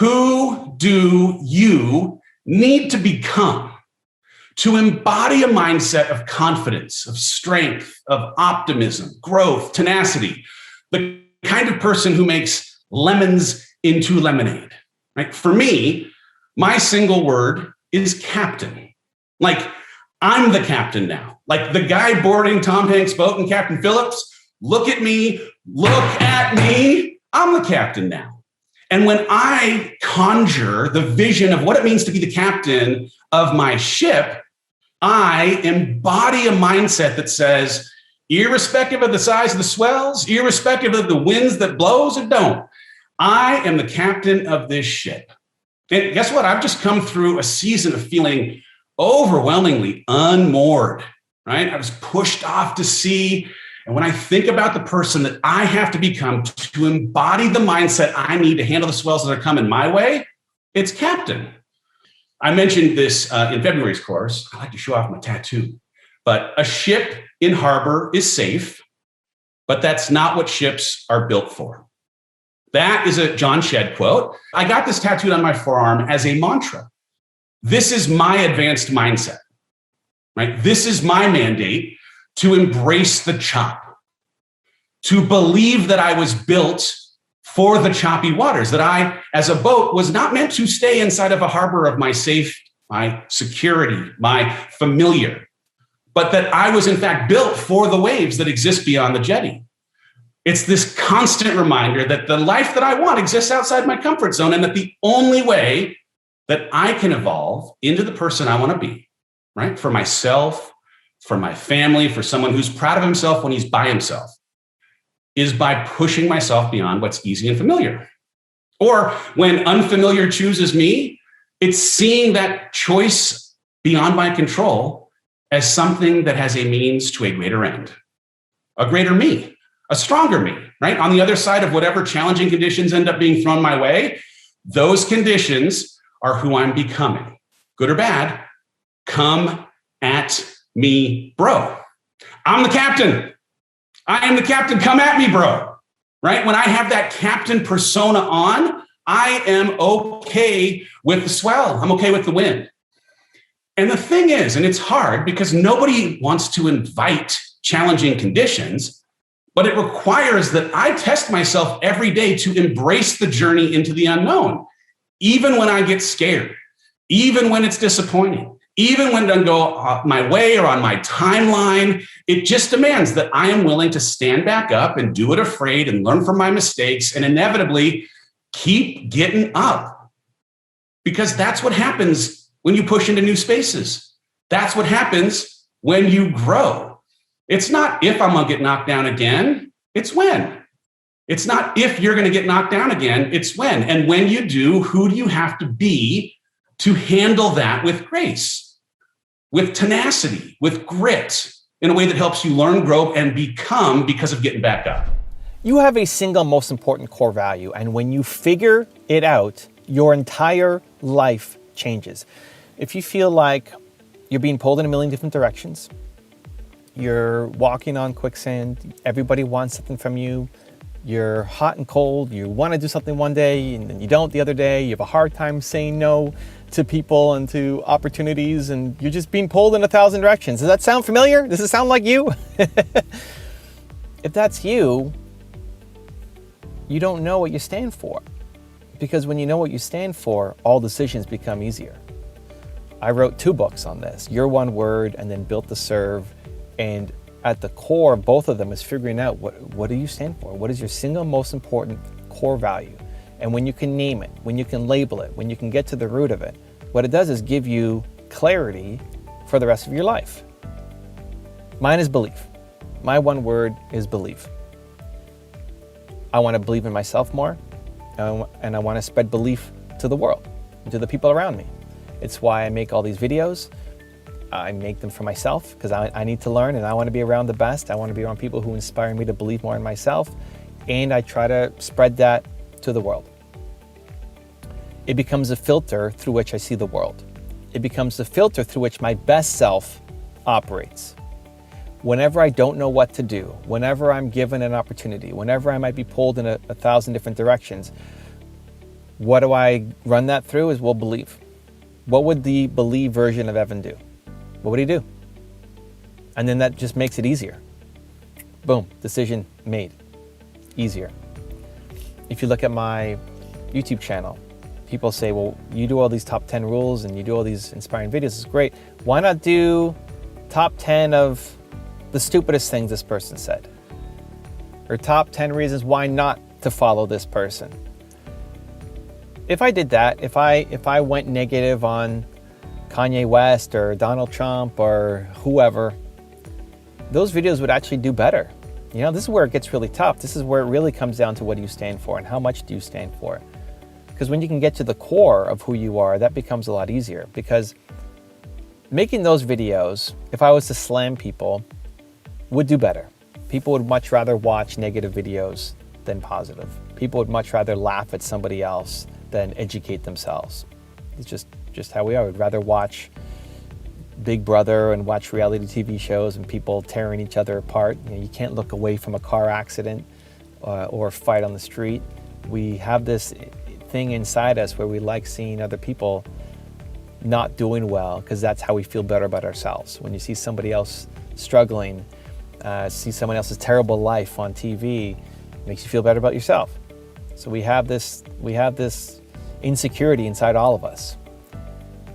Who do you need to become to embody a mindset of confidence, of strength, of optimism, growth, tenacity, the kind of person who makes lemons into lemonade, right? For me, my single word is captain. Like, I'm the captain now. Like the guy boarding Tom Hanks' boat in Captain Phillips, look at me, I'm the captain now. And when I conjure the vision of what it means to be the captain of my ship, I embody a mindset that says, irrespective of the size of the swells, irrespective of the winds that blows or don't, I am the captain of this ship. And guess what? I've just come through a season of feeling overwhelmingly unmoored, right? I was pushed off to sea. And when I think about the person that I have to become to embody the mindset I need to handle the swells that are coming my way, it's captain. I mentioned this in February's course. I like to show off my tattoo. But a ship in harbor is safe, but that's not what ships are built for. That is a John Shedd quote. I got this tattooed on my forearm as a mantra. This is my advanced mindset, right? This is my mandate to embrace the chop, to believe that I was built for the choppy waters, that I, as a boat, was not meant to stay inside of a harbor of my safe, my security, my familiar, but that I was in fact built for the waves that exist beyond the jetty. It's this constant reminder that the life that I want exists outside my comfort zone, and that the only way that I can evolve into the person I want to be, right? For myself, for my family, for someone who's proud of himself when he's by himself, is by pushing myself beyond what's easy and familiar. Or when unfamiliar chooses me, it's seeing that choice beyond my control as something that has a means to a greater end, a greater me, a stronger me, right? On the other side of whatever challenging conditions end up being thrown my way, those conditions are who I'm becoming. Good or bad, come at me, bro. I'm the captain. I am the captain. Come at me, bro. Right? When I have that captain persona on, I am okay with the swell. I'm okay with the wind. And the thing is, and it's hard because nobody wants to invite challenging conditions, but it requires that I test myself every day to embrace the journey into the unknown, even when I get scared, even when it's disappointing, even when it doesn't go my way or on my timeline. It just demands that I am willing to stand back up and do it afraid and learn from my mistakes and inevitably keep getting up. Because that's what happens when you push into new spaces. That's what happens when you grow. It's not if I'm going to get knocked down again, it's when. It's not if you're going to get knocked down again, it's when. And when you do, who do you have to be to handle that with grace, with tenacity, with grit, in a way that helps you learn, grow, and become because of getting back up? You have a single most important core value, and when you figure it out, your entire life changes. If you feel like you're being pulled in a million different directions, you're walking on quicksand, everybody wants something from you, you're hot and cold, you want to do something one day and then you don't the other day, you have a hard time saying no to people and to opportunities, and you're just being pulled in 1,000 directions. Does that sound familiar? Does it sound like you? If that's you, you don't know what you stand for. Because when you know what you stand for, all decisions become easier. I wrote 2 books on this, Your One Word and then Built to Serve. And at the core of both of them is figuring out what do you stand for? What is your single most important core value? And when you can name it, when you can label it, when you can get to the root of it, what it does is give you clarity for the rest of your life. Mine is belief. My one word is belief. I want to believe in myself more, and I want to spread belief to the world, to the people around me. It's why I make all these videos. I make them for myself because I need to learn, and I want to be around the best. I want to be around people who inspire me to believe more in myself, and I try to spread that to the world. It becomes a filter through which I see the world. It becomes the filter through which my best self operates. Whenever I don't know what to do, whenever I'm given an opportunity, whenever I might be pulled in 1,000 different directions, What do I run that through is, well, believe. What would the believe version of Evan do? What would he do? And then that just makes it easier. Boom, decision made. Easier. If you look at my YouTube channel, people say, well, you do all these top 10 rules and you do all these inspiring videos, it's great. Why not do top 10 of the stupidest things this person said? Or top 10 reasons why not to follow this person? If I did that, if I went negative on Kanye West or Donald Trump or whoever, those videos would actually do better. You know, this is where it gets really tough. This is where it really comes down to what do you stand for and how much do you stand for? Because when you can get to the core of who you are, that becomes a lot easier. Because making those videos, if I was to slam people, would do better. People would much rather watch negative videos than positive. People would much rather laugh at somebody else than educate themselves. It's just how we are. We'd rather watch Big Brother and watch reality TV shows and people tearing each other apart. You know, you can't look away from a car accident or a fight on the street. We have this thing inside us where we like seeing other people not doing well because that's how we feel better about ourselves. When you see somebody else struggling, see someone else's terrible life on TV, it makes you feel better about yourself. So we have this insecurity inside all of us.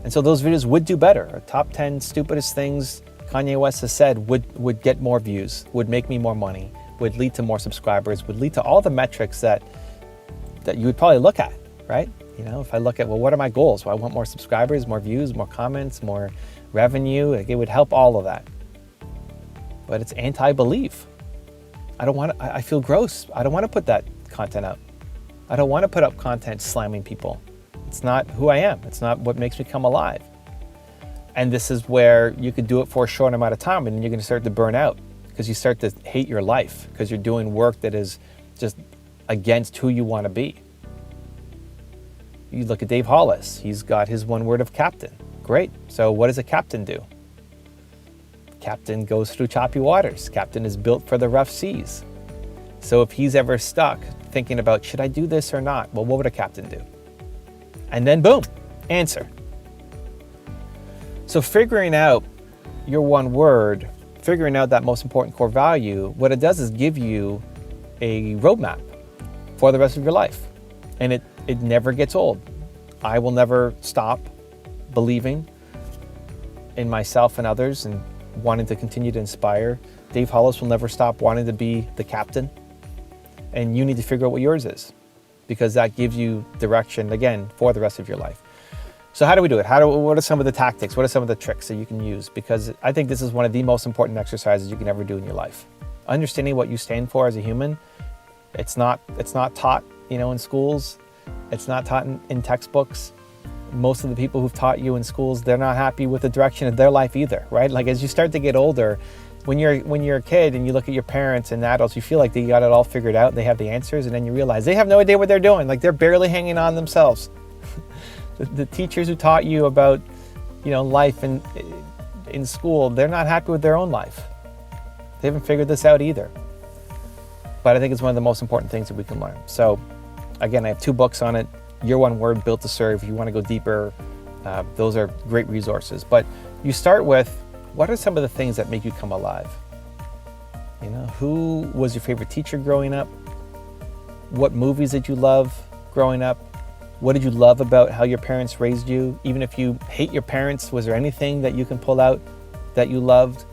And so those videos would do better. Our top 10 stupidest things Kanye West has said would get more views, would make me more money, would lead to more subscribers, would lead to all the metrics that you would probably look at, right? You know, if I look at, well, what are my goals? Well, I want more subscribers, more views, more comments, more revenue. Like, it would help all of that. But it's anti-belief. I feel gross. I don't want to put that content up. I don't want to put up content slamming people. It's not who I am. It's not what makes me come alive. And this is where you could do it for a short amount of time and then you're going to start to burn out because you start to hate your life because you're doing work that is just against who you want to be. You look at Dave Hollis. He's got his one word of captain. Great. So what does a captain do? Captain goes through choppy waters. Captain is built for the rough seas. So if he's ever stuck thinking about, should I do this or not? Well, what would a captain do? And then boom, answer. So figuring out your one word, figuring out that most important core value, what it does is give you a roadmap for the rest of your life. And it never gets old. I will never stop believing in myself and others and wanting to continue to inspire. Dave Hollis will never stop wanting to be the captain. And you need to figure out what yours is because that gives you direction, again, for the rest of your life. So how do we do it? What are some of the tactics? What are some of the tricks that you can use? Because I think this is one of the most important exercises you can ever do in your life. Understanding what you stand for as a human, it's not taught, in schools. It's not taught in textbooks. Most of the people who've taught you in schools, they're not happy with the direction of their life either, right? Like as you start to get older, when you're a kid and you look at your parents and adults, you feel like they got it all figured out, they have the answers, and then you realize they have no idea what they're doing. Like they're barely hanging on themselves. The teachers who taught you about, life in school, they're not happy with their own life. They haven't figured this out either. But I think it's one of the most important things that we can learn. So again, I have 2 books on it. Your One Word, Built to Serve. If you want to go deeper, those are great resources. But you start with, what are some of the things that make you come alive? Who was your favorite teacher growing up? What movies did you love growing up? What did you love about how your parents raised you? Even if you hate your parents, was there anything that you can pull out that you loved?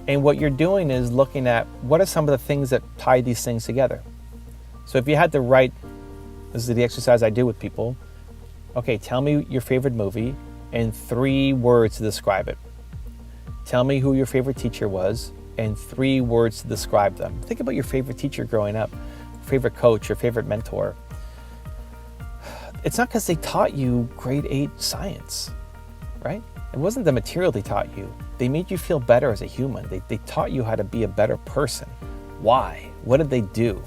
And what you're doing is looking at what are some of the things that tie these things together. So if you had to write, this is the exercise I do with people. Okay, tell me your favorite movie and 3 words to describe it. Tell me who your favorite teacher was and 3 words to describe them. Think about your favorite teacher growing up, favorite coach, your favorite mentor. It's not because they taught you grade 8 science, right? It wasn't the material they taught you. They made you feel better as a human. They taught you how to be a better person. Why? What did they do?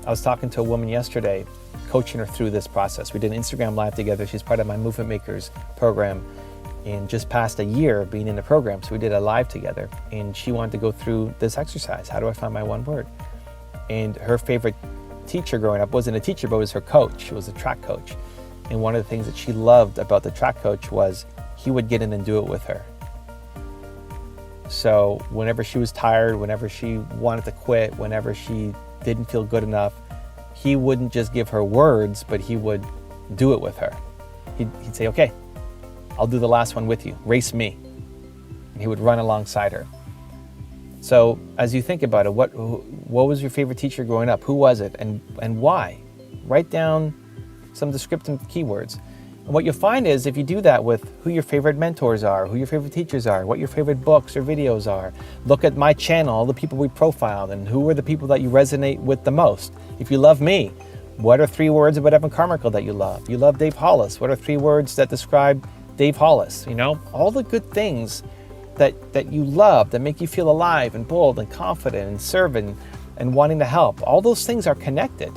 I was talking to a woman yesterday, coaching her through this process. We did an Instagram Live together. She's part of my Movement Makers program and just past a year of being in the program. So we did a live together and she wanted to go through this exercise. How do I find my one word? And her favorite teacher growing up wasn't a teacher, but was her coach. She was a track coach. And one of the things that she loved about the track coach was he would get in and do it with her. So whenever she was tired, whenever she wanted to quit, whenever she didn't feel good enough, he wouldn't just give her words, but he would do it with her. He'd say, okay, I'll do the last one with you. Race me. And he would run alongside her. So as you think about it, what was your favorite teacher growing up? Who was it and why? Write down some descriptive keywords. And what you'll find is if you do that with who your favorite mentors are, who your favorite teachers are, what your favorite books or videos are, look at my channel, all the people we profiled, and who are the people that you resonate with the most. If you love me, what are 3 words about Evan Carmichael that you love? You love Dave Hollis. What are 3 words that describe Dave Hollis? You know, all the good things that you love, that make you feel alive and bold and confident and serving and wanting to help. All those things are connected,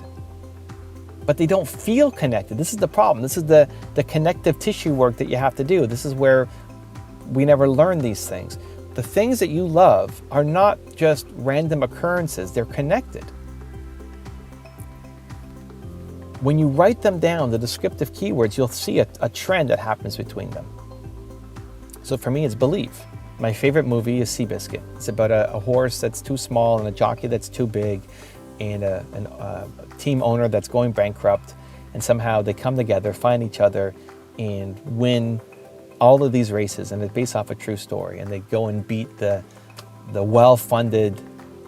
but they don't feel connected. This is the problem. This is the connective tissue work that you have to do. This is where we never learn these things. The things that you love are not just random occurrences, they're connected. When you write them down, the descriptive keywords, you'll see a trend that happens between them. So for me, it's believe. My favorite movie is Seabiscuit. It's about a horse that's too small and a jockey that's too big and a team owner that's going bankrupt, and somehow they come together, find each other, and win all of these races, and it's based off a true story. And they go and beat the well-funded,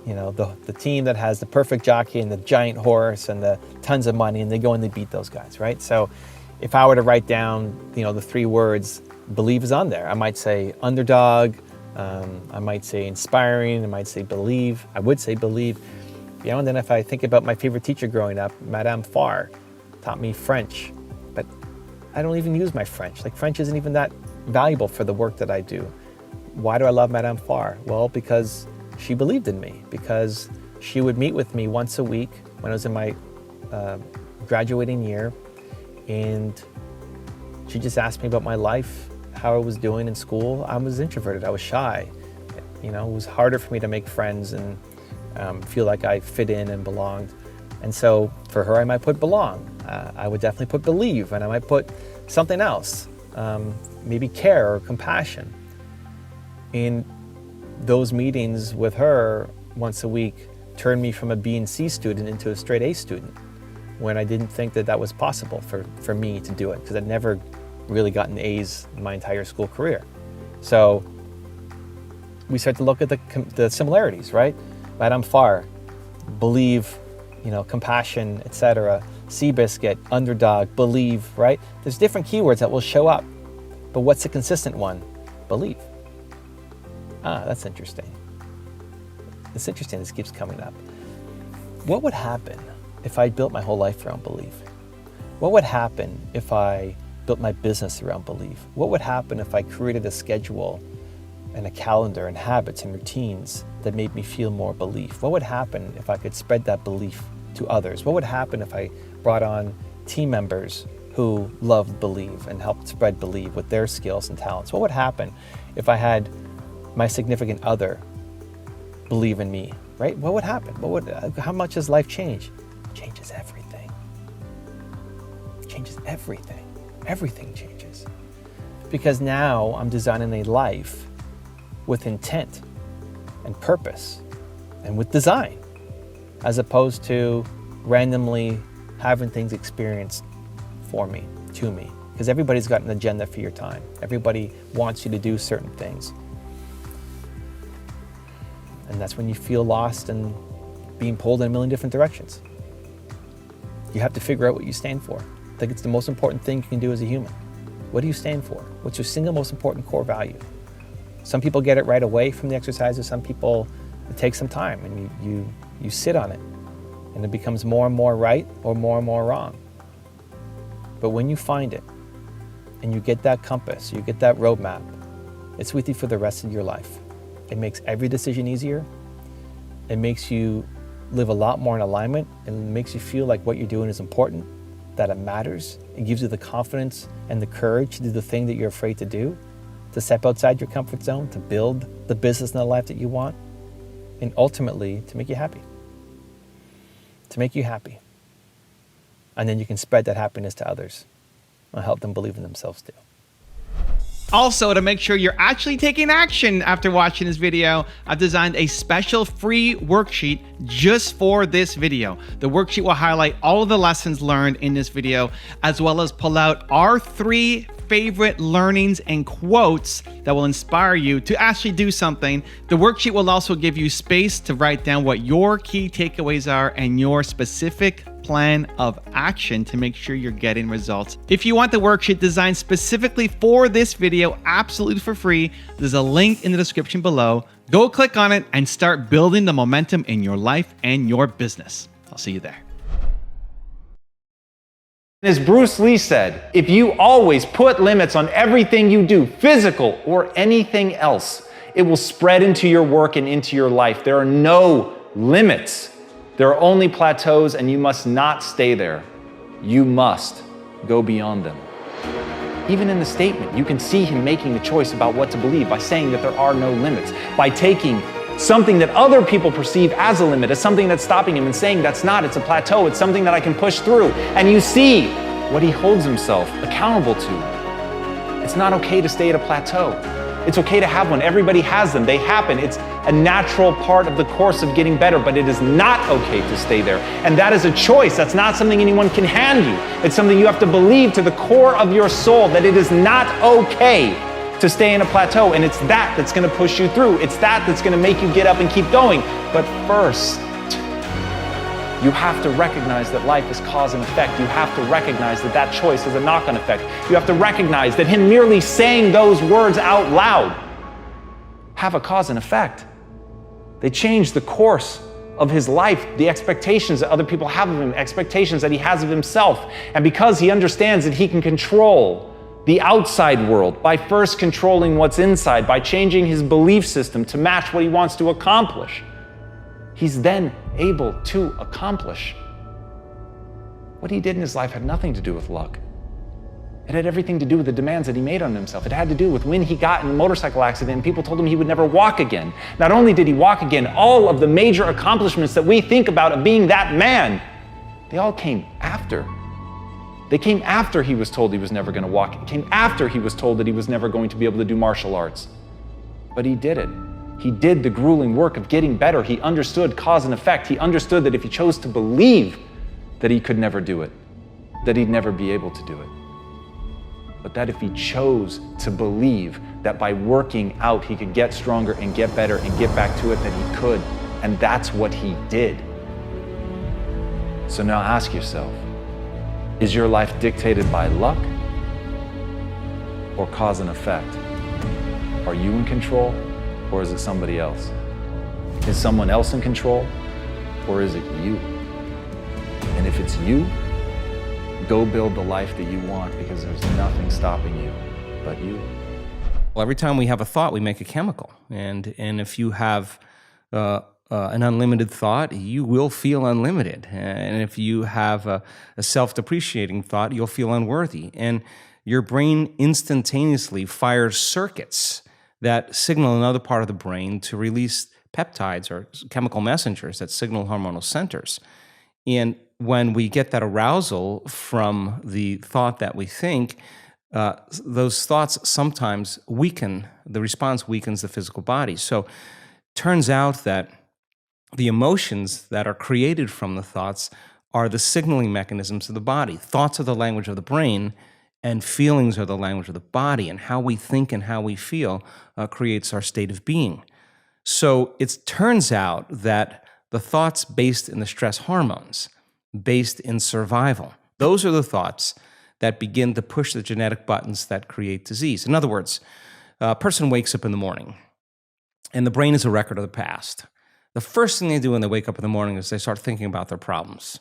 you know, the team that has the perfect jockey and the giant horse and the tons of money, and they go and they beat those guys, right? So if I were to write down, you know, the 3 words, believe is on there. I might say underdog, I might say inspiring, I might say believe, I would say believe. You know, and then if I think about my favorite teacher growing up, Madame Farr taught me French, but I don't even use my French. Like, French isn't even that valuable for the work that I do. Why do I love Madame Farr? Well, because she believed in me, because she would meet with me once a week when I was in my graduating year, and she just asked me about my life, how I was doing in school. I was introverted, I was shy. You know, it was harder for me to make friends and feel like I fit in and belonged. And so for her, I might put belong. I would definitely put believe, and I might put something else, maybe care or compassion. In those meetings with her once a week turned me from a B and C student into a straight A student, when I didn't think that was possible for me to do it, because I'd never really gotten A's in my entire school career. So we start to look at the similarities, right? Madame Farr, believe, you know, compassion, etc. Seabiscuit, underdog, believe, right? There's different keywords that will show up, but what's the consistent one? Believe. That's interesting. It's interesting this keeps coming up. What would happen if I built my whole life around belief? What would happen if I built my business around belief? What would happen if I created a schedule and a calendar and habits and routines that made me feel more belief? What would happen if I could spread that belief to others? What would happen if I brought on team members who loved believe and helped spread believe with their skills and talents? What would happen if I had my significant other believe in me, right? What would happen? How much does life change? It changes everything. It changes everything. Everything changes. Because now I'm designing a life with intent and purpose and with design, as opposed to randomly having things experienced for me, to me. Because everybody's got an agenda for your time. Everybody wants you to do certain things. And that's when you feel lost and being pulled in a million different directions. You have to figure out what you stand for. I think it's the most important thing you can do as a human. What do you stand for? What's your single most important core value? Some people get it right away from the exercises. Some people, it takes some time, and you sit on it, and it becomes more and more right or more wrong. But when you find it, and you get that compass, you get that roadmap, it's with you for the rest of your life. It makes every decision easier. It makes you live a lot more in alignment, and makes you feel like what you're doing is important, that it matters. It gives you the confidence and the courage to do the thing that you're afraid to do, to step outside your comfort zone, to build the business and the life that you want, and ultimately to make you happy. To make you happy. And then you can spread that happiness to others and help them believe in themselves too. Also, to make sure you're actually taking action after watching this video, I've designed a special free worksheet just for this video. The worksheet will highlight all of the lessons learned in this video, as well as pull out our 3 favorite learnings and quotes that will inspire you to actually do something. The worksheet will also give you space to write down what your key takeaways are and your specific plan of action to make sure you're getting results. If you want the worksheet designed specifically for this video, absolutely for free, there's a link in the description below. Go click on it and start building the momentum in your life and your business. I'll see you there. As Bruce Lee said, if you always put limits on everything you do, physical or anything else, it will spread into your work and into your life. There are no limits. There are only plateaus, and you must not stay there. You must go beyond them. Even in the statement, you can see him making the choice about what to believe by saying that there are no limits, by taking something that other people perceive as a limit, as something that's stopping him, and saying that's not, it's a plateau, it's something that I can push through. And you see what he holds himself accountable to. It's not okay to stay at a plateau. It's okay to have one. Everybody has them. They happen. It's a natural part of the course of getting better, but it is not okay to stay there. And that is a choice. That's not something anyone can hand you. It's something you have to believe to the core of your soul that it is not okay to stay in a plateau. And it's that that's going to push you through. It's that that's going to make you get up and keep going. But first, you have to recognize that life is cause and effect. You have to recognize that that choice is a knock-on effect. You have to recognize that him merely saying those words out loud have a cause and effect. They change the course of his life, the expectations that other people have of him, expectations that he has of himself. And because he understands that he can control the outside world by first controlling what's inside, by changing his belief system to match what he wants to accomplish, he's then able to accomplish. What he did in his life had nothing to do with luck. It had everything to do with the demands that he made on himself. It had to do with when he got in a motorcycle accident and people told him he would never walk again. Not only did he walk again, all of the major accomplishments that we think about of being that man, they all came after. They came after he was told he was never going to walk. It came after he was told that he was never going to be able to do martial arts. But he did it. He did the grueling work of getting better. He understood cause and effect. He understood that if he chose to believe that he could never do it, that he'd never be able to do it. But that if he chose to believe that by working out he could get stronger and get better and get back to it, that he could. And that's what he did. So now ask yourself, is your life dictated by luck or cause and effect? Are you in control? Or is it somebody else? Is someone else in control? Or is it you? And if it's you, go build the life that you want, because there's nothing stopping you but you. Well, every time we have a thought, we make a chemical. And if you have an unlimited thought, you will feel unlimited. And if you have a self-depreciating thought, you'll feel unworthy. And your brain instantaneously fires circuits that signal another part of the brain to release peptides or chemical messengers that signal hormonal centers. And when we get that arousal from the thought that we think, those thoughts sometimes weaken, the response weakens the physical body. So turns out that the emotions that are created from the thoughts are the signaling mechanisms of the body. Thoughts are the language of the brain, and feelings are the language of the body, and how we think and how we feel creates our state of being. So it turns out that the thoughts based in the stress hormones, based in survival, those are the thoughts that begin to push the genetic buttons that create disease. In other words, a person wakes up in the morning, and the brain is a record of the past. The first thing they do when they wake up in the morning is they start thinking about their problems.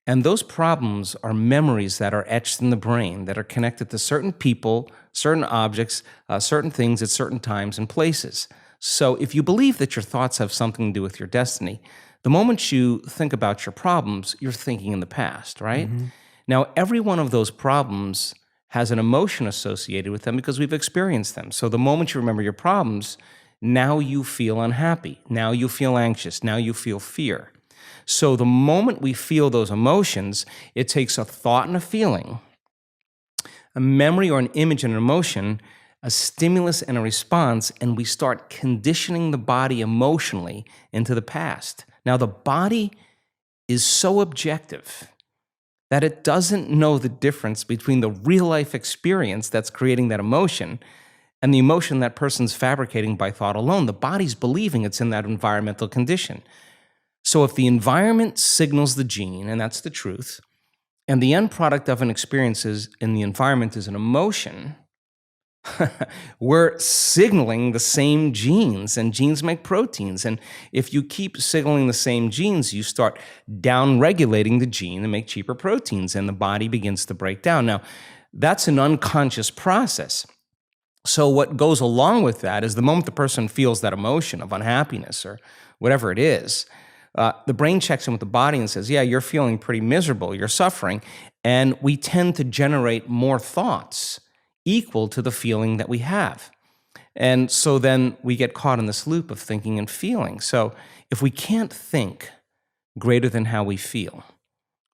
And those problems are memories that are etched in the brain that are connected to certain people, certain objects, certain things at certain times and places. So if you believe that your thoughts have something to do with your destiny, the moment you think about your problems, you're thinking in the past, right? Mm-hmm. Now, every one of those problems has an emotion associated with them because we've experienced them. So the moment you remember your problems, now you feel unhappy. Now you feel anxious. Now you feel fear. So the moment we feel those emotions, it takes a thought and a feeling, a memory or an image and an emotion, a stimulus and a response, and we start conditioning the body emotionally into the past. Now, the body is so objective that it doesn't know the difference between the real life experience that's creating that emotion and the emotion that person's fabricating by thought alone. The body's believing it's in that environmental condition. So if the environment signals the gene, and that's the truth, and the end product of an experience in the environment is an emotion, we're signaling the same genes, and genes make proteins. And if you keep signaling the same genes, you start down-regulating the gene to make cheaper proteins, and the body begins to break down. Now, that's an unconscious process. So what goes along with that is the moment the person feels that emotion of unhappiness or whatever it is, the brain checks in with the body and says, yeah, you're feeling pretty miserable, you're suffering. And we tend to generate more thoughts equal to the feeling that we have. And so then we get caught in this loop of thinking and feeling. So if we can't think greater than how we feel,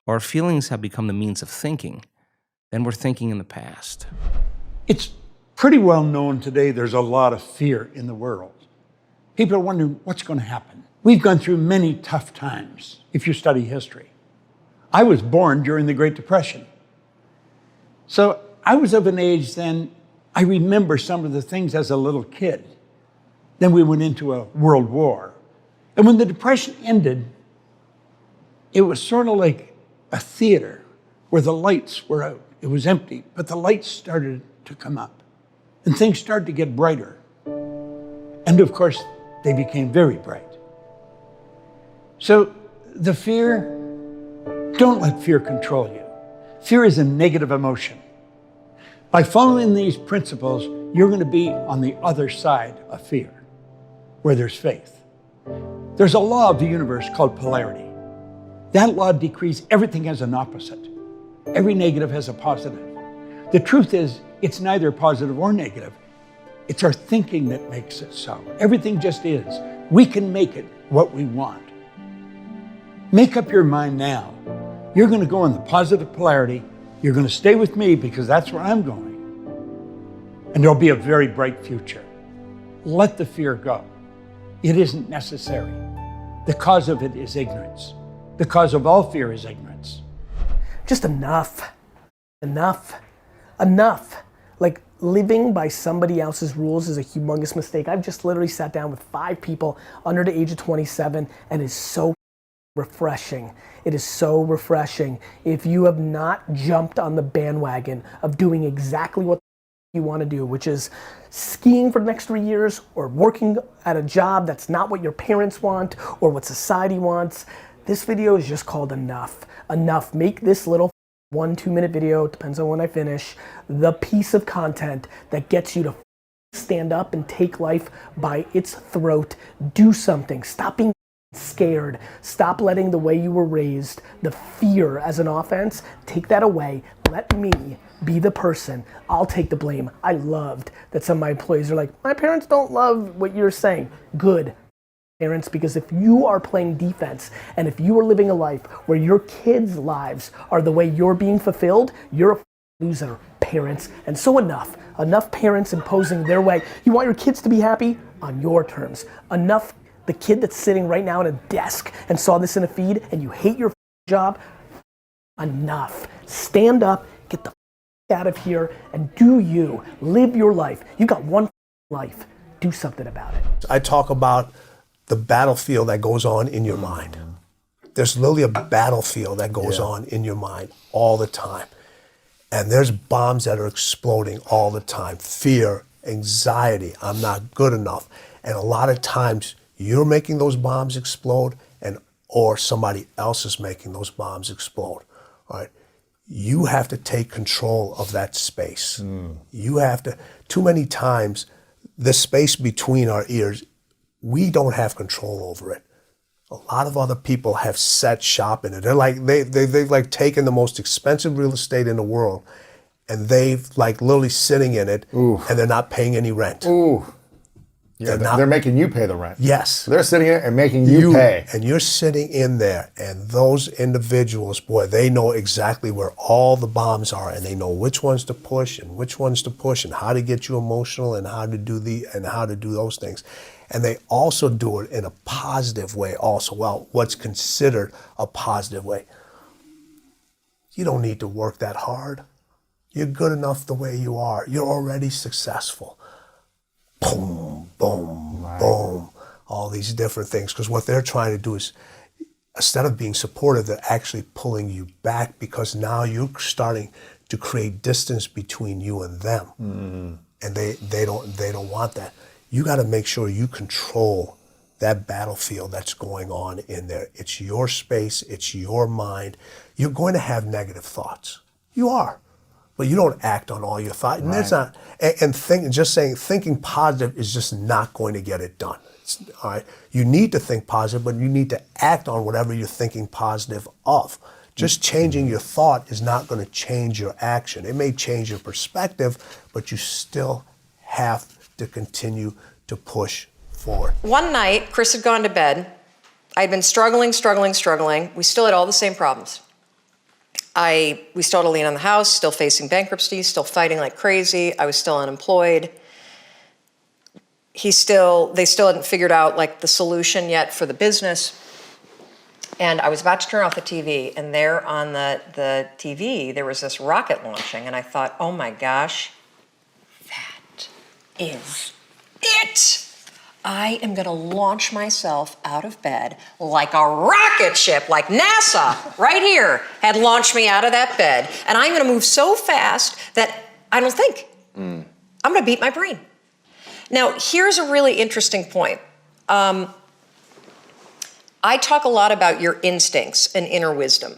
or feelings have become the means of thinking, then we're thinking in the past. It's pretty well known today there's a lot of fear in the world. People are wondering what's going to happen. We've gone through many tough times if you study history. I was born during the Great Depression. So I was of an age then, I remember some of the things as a little kid. Then we went into a world war. And when the Depression ended, it was sort of like a theater where the lights were out. It was empty, but the lights started to come up and things started to get brighter. And of course, they became very bright. So the fear, don't let fear control you. Fear is a negative emotion. By following these principles, you're going to be on the other side of fear, where there's faith. There's a law of the universe called polarity. That law decrees everything has an opposite. Every negative has a positive. The truth is, it's neither positive or negative. It's our thinking that makes it so. Everything just is. We can make it what we want. Make up your mind now. You're going to go in the positive polarity. You're going to stay with me because that's where I'm going. And there'll be a very bright future. Let the fear go. It isn't necessary. The cause of it is ignorance. The cause of all fear is ignorance. Just enough. Enough. Enough. Like living by somebody else's rules is a humongous mistake. I've just literally sat down with 5 people under the age of 27 and it's so refreshing. It is so refreshing. If you have not jumped on the bandwagon of doing exactly what you want to do, which is skiing for the next 3 years or working at a job that's not what your parents want or what society wants, this video is just called Enough. Enough. Make this little 1-2 minute video, depends on when I finish, the piece of content that gets you to stand up and take life by its throat. Do something. Stop being scared. Stop letting the way you were raised, the fear as an offense, take that away. Let me be the person. I'll take the blame. I loved that some of my employees are like, my parents don't love what you're saying. Good. Parents, because if you are playing defense and if you are living a life where your kids' lives are the way you're being fulfilled, you're a loser, parents. And so enough parents imposing their way. You want your kids to be happy on your terms. Enough the kid that's sitting right now at a desk and saw this in a feed and you hate your job. Enough. Stand up, get the out of here and do you. Live your life. You got one life. Do something about it. I talk about the battlefield that goes on in your mind. There's literally a battlefield that goes on in your mind all the time. And there's bombs that are exploding all the time. Fear, anxiety, I'm not good enough. And a lot of times you're making those bombs explode or somebody else is making those bombs explode. All right. You have to take control of that space. You have to, too many times, the space between our ears, we don't have control over it. A lot of other people have set shop in it. They're like, they've like taken the most expensive real estate in the world and they've like literally sitting in it and they're not paying any rent. Yeah, they're making you pay the rent. Yes. They're sitting here and making you pay. And you're sitting in there, and those individuals, boy, they know exactly where all the bombs are, and they know which ones to push and which ones to push, and how to get you emotional, and how to do those things. And they also do it in a positive way also. Well, what's considered a positive way. You don't need to work that hard. You're good enough the way you are. You're already successful. Boom, boom, boom, all these different things. Because what they're trying to do is, instead of being supportive, they're actually pulling you back, because now you're starting to create distance between you and them. Mm-hmm. And they don't want that. You got to make sure you control that battlefield that's going on in there. It's your space, it's your mind. You're going to have negative thoughts. You are. But you don't act on all your thoughts. And there's not, thinking positive is just not going to get it done. All right. You need to think positive, but you need to act on whatever you're thinking positive of. Just changing your thought is not going to change your action. It may change your perspective, but you still have to continue to push forward. One night, Chris had gone to bed. I'd been struggling. We still had all the same problems. We still had a lien on the house, still facing bankruptcy, still fighting like crazy. I was still unemployed. They still hadn't figured out like the solution yet for the business. And I was about to turn off the TV, and there on the TV, there was this rocket launching, and I thought, oh my gosh, that is it. I am going to launch myself out of bed like a rocket ship, like NASA right here had launched me out of that bed. And I'm going to move so fast that I don't think. I'm going to beat my brain. Now, here's a really interesting point. I talk a lot about your instincts and inner wisdom.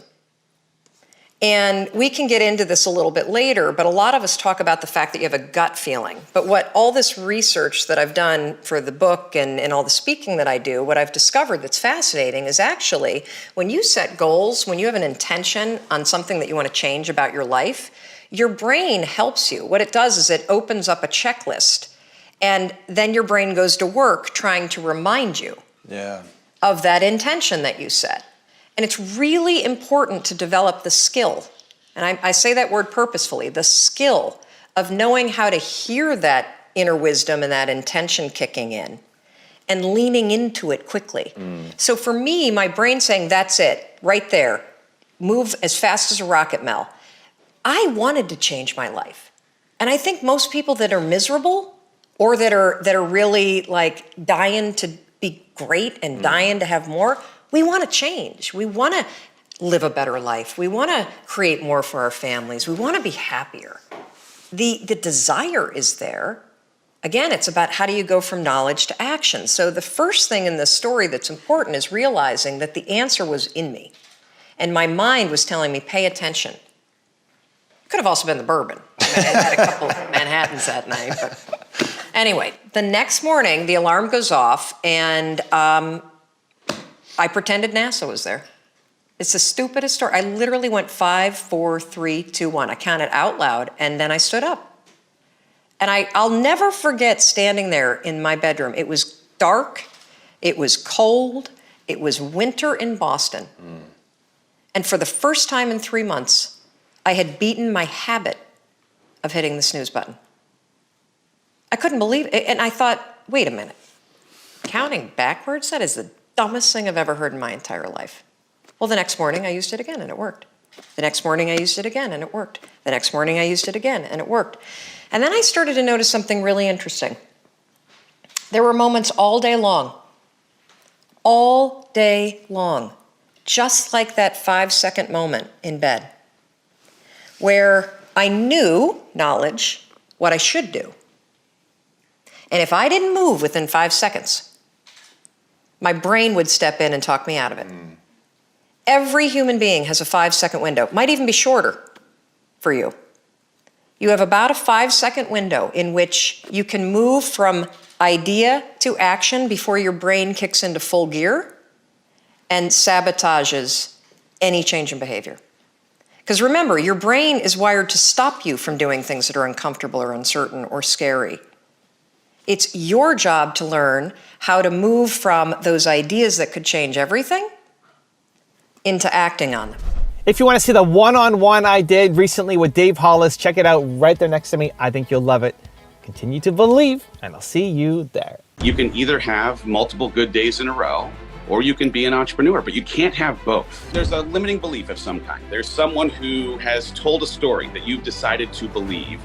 And we can get into this a little bit later, but a lot of us talk about the fact that you have a gut feeling. But what all this research that I've done for the book and all the speaking that I do, what I've discovered that's fascinating is actually when you set goals, when you have an intention on something that you want to change about your life, your brain helps you. What it does is it opens up a checklist, and then your brain goes to work trying to remind you of that intention that you set. And it's really important to develop the skill, and I say that word purposefully, the skill of knowing how to hear that inner wisdom and that intention kicking in and leaning into it quickly. So for me, my brain saying, that's it, right there, move as fast as a rocket, Mel. I wanted to change my life. And I think most people that are miserable or that are really like dying to be great and dying to have more, we want to change. We want to live a better life. We want to create more for our families. We want to be happier. The desire is there. Again, it's about how do you go from knowledge to action. So the first thing in this story that's important is realizing that the answer was in me. And my mind was telling me, pay attention. It could have also been the bourbon. I had a couple of Manhattans that night. But anyway, the next morning, the alarm goes off, and I pretended NASA was there. It's the stupidest story. I literally went 5, 4, 3, 2, 1. I counted out loud, and then I stood up. And I'll never forget standing there in my bedroom. It was dark. It was cold. It was winter in Boston. And for the first time in 3 months, I had beaten my habit of hitting the snooze button. I couldn't believe it. And I thought, wait a minute. Counting backwards? That is the dumbest thing I've ever heard in my entire life. Well, the next morning I used it again and it worked. The next morning I used it again and it worked. The next morning I used it again and it worked. And then I started to notice something really interesting. There were moments all day long, just like that 5-second moment in bed, where I knew, knowledge, what I should do. And if I didn't move within 5 seconds, my brain would step in and talk me out of it. Every human being has a 5-second window, might even be shorter for you. You have about a 5-second window in which you can move from idea to action before your brain kicks into full gear and sabotages any change in behavior. Because remember, your brain is wired to stop you from doing things that are uncomfortable or uncertain or scary. It's your job to learn how to move from those ideas that could change everything into acting on them. If you want to see the one-on-one I did recently with Dave Hollis, check it out right there next to me. I think you'll love it. Continue to believe, and I'll see you there. You can either have multiple good days in a row, or you can be an entrepreneur, but you can't have both. There's a limiting belief of some kind. There's someone who has told a story that you've decided to believe,